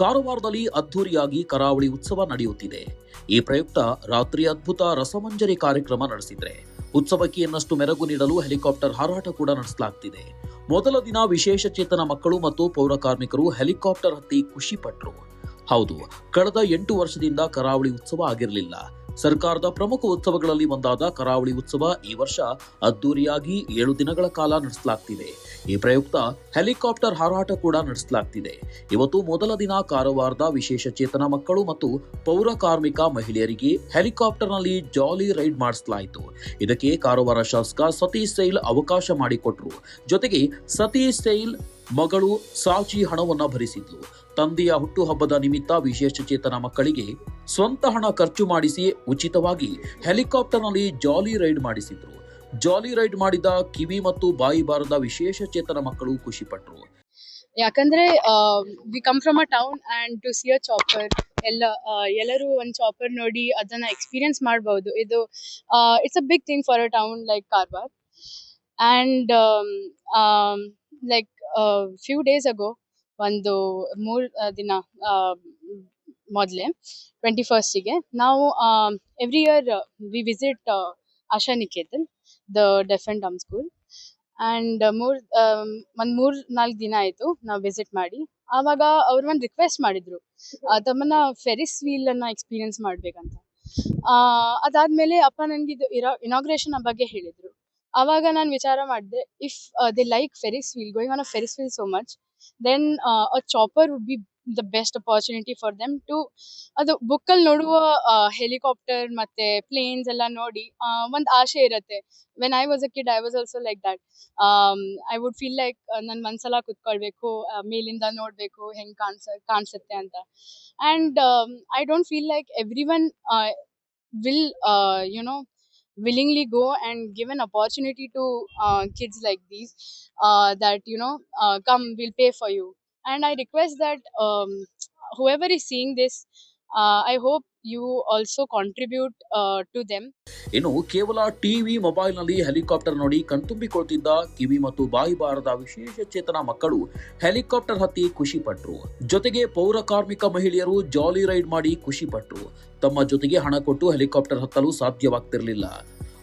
ಕಾರವಾರದಲ್ಲಿ ಅದ್ದೂರಿಯಾಗಿ ಕರಾವಳಿ ಉತ್ಸವ ನಡೆಯುತ್ತಿದೆ. ಈ ಪ್ರಯುಕ್ತ ರಾತ್ರಿ ಅದ್ಭುತ ರಸಮಂಜರಿ ಕಾರ್ಯಕ್ರಮ ನಡೆಸಿದ್ರೆ ಉತ್ಸವಕ್ಕೆ ಇನ್ನಷ್ಟು ಮೆರುಗು ನೀಡಲು ಹೆಲಿಕಾಪ್ಟರ್ ಹಾರಾಟ ಕೂಡ ನಡೆಸಲಾಗ್ತಿದೆ. ಮೊದಲ ದಿನ ವಿಶೇಷ ಚೇತನ ಮಕ್ಕಳು ಮತ್ತು ಪೌರ ಕಾರ್ಮಿಕರು ಹೆಲಿಕಾಪ್ಟರ್ ಹತ್ತಿ ಖುಷಿ ಪಟ್ಟರು. ಹೌದು, ಕಳೆದ 8 ವರ್ಷದಿಂದ ಕರಾವಳಿ ಉತ್ಸವ ಆಗಿರಲಿಲ್ಲ. ಸರ್ಕಾರದ ಪ್ರಮುಖ ಉತ್ಸವಗಳಲ್ಲಿ ಒಂದಾದ ಕರಾವಳಿ ಉತ್ಸವ ಈ ವರ್ಷ ಅದ್ದೂರಿಯಾಗಿ 7 ದಿನಗಳ ಕಾಲ ನಡೆಸಲಾಗ್ತಿದೆ. ಈ ಪ್ರಯುಕ್ತ ಹೆಲಿಕಾಪ್ಟರ್ ಹಾರಾಟ ಕೂಡ ನಡೆಸಲಾಗ್ತಿದೆ. ಇವತ್ತು ಮೊದಲ ದಿನ ಕಾರವಾರದ ವಿಶೇಷ ಚೇತನ ಮಕ್ಕಳು ಮತ್ತು ಪೌರ ಕಾರ್ಮಿಕ ಮಹಿಳೆಯರಿಗೆ ಹೆಲಿಕಾಪ್ಟರ್ನಲ್ಲಿ ಜಾಲಿ ರೈಡ್ ಮಾಡಿಸಲಾಯಿತು. ಇದಕ್ಕೆ ಕಾರವಾರ ಶಾಸಕ ಸತೀಶ್ ಸೈಲ್ ಅವಕಾಶ ಮಾಡಿಕೊಟ್ರು. ಜೊತೆಗೆ ಸತೀಶ್ ಸೈಲ್ ಮಗಳು ಸಾಚಿ ಹಣವನ್ನ ಭರಿಸಿದ್ಲು. ತಂದೆಯ ಹುಟ್ಟುಹಬ್ಬದ ನಿಮಿತ್ತ ವಿಶೇಷ ಚೇತನ ಮಕ್ಕಳಿಗೆ ಸ್ವಂತ ಹಣ ಖರ್ಚು ಮಾಡಿಸಿ ಉಚಿತವಾಗಿ ಹೆಲಿಕಾಪ್ಟರ್ನಲ್ಲಿ ಜಾಲಿ ರೈಡ್ ಮಾಡಿಸಿದ್ರು. ಜಾಲಿ ರೈಡ್ ಮಾಡಿದ ಕಿವಿ ಮತ್ತು ಬಾಯಿ ಬಾರದ ವಿಶೇಷ ಚೇತನ ಮಕ್ಕಳು ಖುಷಿಪಟ್ರು. ಯಾಕಂದ್ರೆ we come from a town and to see a chopper, ಎಲ್ಲರೂ ಒಂದು ಚಾಪರ್ ನೋಡಿ ಅದನ್ನ ಎಕ್ಸ್ಪೀರಿಯನ್ಸ್ ಮಾಡಬಹುದು. ಇದು it's a big thing for a town like Karwar. And like few days ago, ಒಂದು 3 ದಿನ ಮೊದಲೇ 21st ನಾವು every year we visit Asha Niketan, the deaf and dumb school. And 3-4 ದಿನ ಆಯ್ತು ನಾವು ವಿಸಿಟ್ ಮಾಡಿ. ಆವಾಗ ಅವ್ರು ಒಂದು ರಿಕ್ವೆಸ್ಟ್ ಮಾಡಿದ್ರು, ತಮ್ಮನ್ನ ಫೆರಿಸ್ ವೀಲ್ ಅನ್ನ ಎಕ್ಸ್ಪೀರಿಯನ್ಸ್ ಮಾಡ್ಬೇಕಂತ. ಅದಾದ್ಮೇಲೆ ಅಪ್ಪ ನನ್ಗೆ ಇದು ಇನಾಗ್ರೇಷನ್ ಬಗ್ಗೆ ಹೇಳಿದ್ರು. ಆವಾಗ ನಾನು ವಿಚಾರ ಮಾಡಿದೆ, if they like Ferris wheel, going on a Ferris wheel so much, then a chopper would be the best opportunity for them to. ಅದು ಬುಕ್ಕಲ್ಲಿ ನೋಡುವ ಹೆಲಿಕಾಪ್ಟರ್ ಮತ್ತೆ ಪ್ಲೇನ್ಸ್ ಎಲ್ಲ ನೋಡಿ ಒಂದು ಆಸೆ ಇರುತ್ತೆ. When I was a kid I was also like that. I would feel like ನನ್ನ ಮನ್ಸೆಲ್ಲ ಕುತ್ಕೊಳ್ಬೇಕು, ಮೇಲಿಂದ ನೋಡ್ಬೇಕು ಹೆಂಗ್ ಕಾಣಿಸುತ್ತೆ ಅಂತ. And I don't feel like every one will willingly go and give an opportunity to kids like these, that come, we'll pay for you. And I request that whoever is seeing this, I hope you also contribute to them. ಇನ್ನು ಕೇವಲ TV ಮೊಬೈಲ್ನಲ್ಲಿ helicopter ನೋಡಿ ಕಣ್ತುಂಬಿಕೊಳ್ತಿದ್ದ ಕಿವಿ ಮತ್ತು ಬಾಯಿ ಬಾರದ ವಿಶೇಷ ಚೇತನ ಮಕ್ಕಳು helicopter ಹತ್ತಿ ಖುಷಿ ಪಟ್ರು. ಜೊತೆಗೆ ಪೌರ ಕಾರ್ಮಿಕ ಮಹಿಳೆಯರು ಜಾಲಿ ರೈಡ್ ಮಾಡಿ ಖುಷಿ ಪಟ್ರು. ತಮ್ಮ ಜೊತೆಗೆ ಹಣ ಕೊಟ್ಟು ಹೆಲಿಕಾಪ್ಟರ್ ಹತ್ತಲು ಸಾಧ್ಯವಾಗ್ತಿರಲಿಲ್ಲ.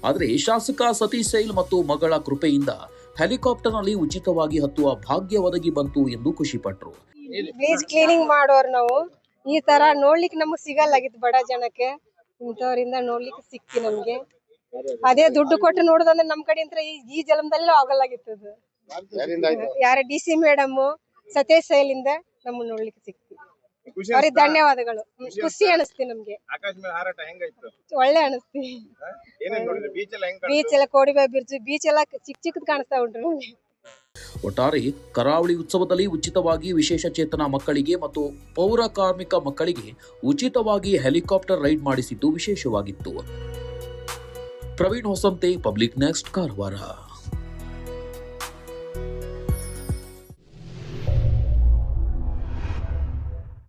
ಆದರೆ ಶಾಸಕ ಸತೀಶ್ ಸೈಲ್ ಮತ್ತು ಮಗಳ ಕೃಪೆಯಿಂದ ಹೆಲಿಕಾಪ್ಟರ್ನಲ್ಲಿ ಉಚಿತವಾಗಿ ಹತ್ತುವ ಭಾಗ್ಯ ಒದಗಿ ಬಂತು ಎಂದು ಖುಷಿ ಪಟ್ರು. ಪ್ಲೀಸ್ ಕ್ಲೀನಿಂಗ್ ಮಾಡೋರು ನಾವು ಈ ತರ ನೋಡ್ಲಿಕ್ಕೆ ನಮಗ್ ಸಿಗಲ್ಲಾಗಿತ್ತು. ಬಡ ಜನಕ್ಕೆ ಇಂಥವ್ರಿಂದ ನೋಡ್ಲಿಕ್ಕೆ ಸಿಕ್ತಿ ನಮ್ಗೆ. ಅದೇ ದುಡ್ಡು ಕೊಟ್ಟು ನೋಡುದಂದ್ರೆ ನಮ್ ಕಡೆ ಅಂತ ಈ ಜನ್ಮದಲ್ಲೂ ಆಗಲ್ಲಾಗಿತ್ತು. ಯಾರ DC ಮೇಡಮ್ ಸತೀಶ್ ಸೈಲ್ ಇಂದ ನಮ್ಗೆ ನೋಡ್ಲಿಕ್ಕೆ ಸಿಕ್ತಿ. ಅವ್ರಿಗೆ ಧನ್ಯವಾದಗಳು. ಖುಷಿ ಅನಿಸ್ತಿ ನಮ್ಗೆ, ಒಳ್ಳೆ ಅನಿಸ್ತಿ. ಬೀಚ್ ಎಲ್ಲ ಕೋಡಿಬಾಯಿ ಬೀಚ್ ಎಲ್ಲ ಚಿಕ್ಕದ್ ಕಾಣಿಸ್ತಾ ಉಂಟು ನಮ್ಗೆ. ಒಟ್ಟಾರೆ ಕರಾವಳಿ ಉತ್ಸವದಲ್ಲಿ ಉಚಿತವಾಗಿ ವಿಶೇಷ ಚೇತನ ಮಕ್ಕಳಿಗೆ ಮತ್ತು ಪೌರ ಕಾರ್ಮಿಕ ಮಕ್ಕಳಿಗೆ ಉಚಿತವಾಗಿ ಹೆಲಿಕಾಪ್ಟರ್ ರೈಡ್ ಮಾಡಿಸಿದ್ದು ವಿಶೇಷವಾಗಿತ್ತು. Praveen Hosante, public next, Karwar.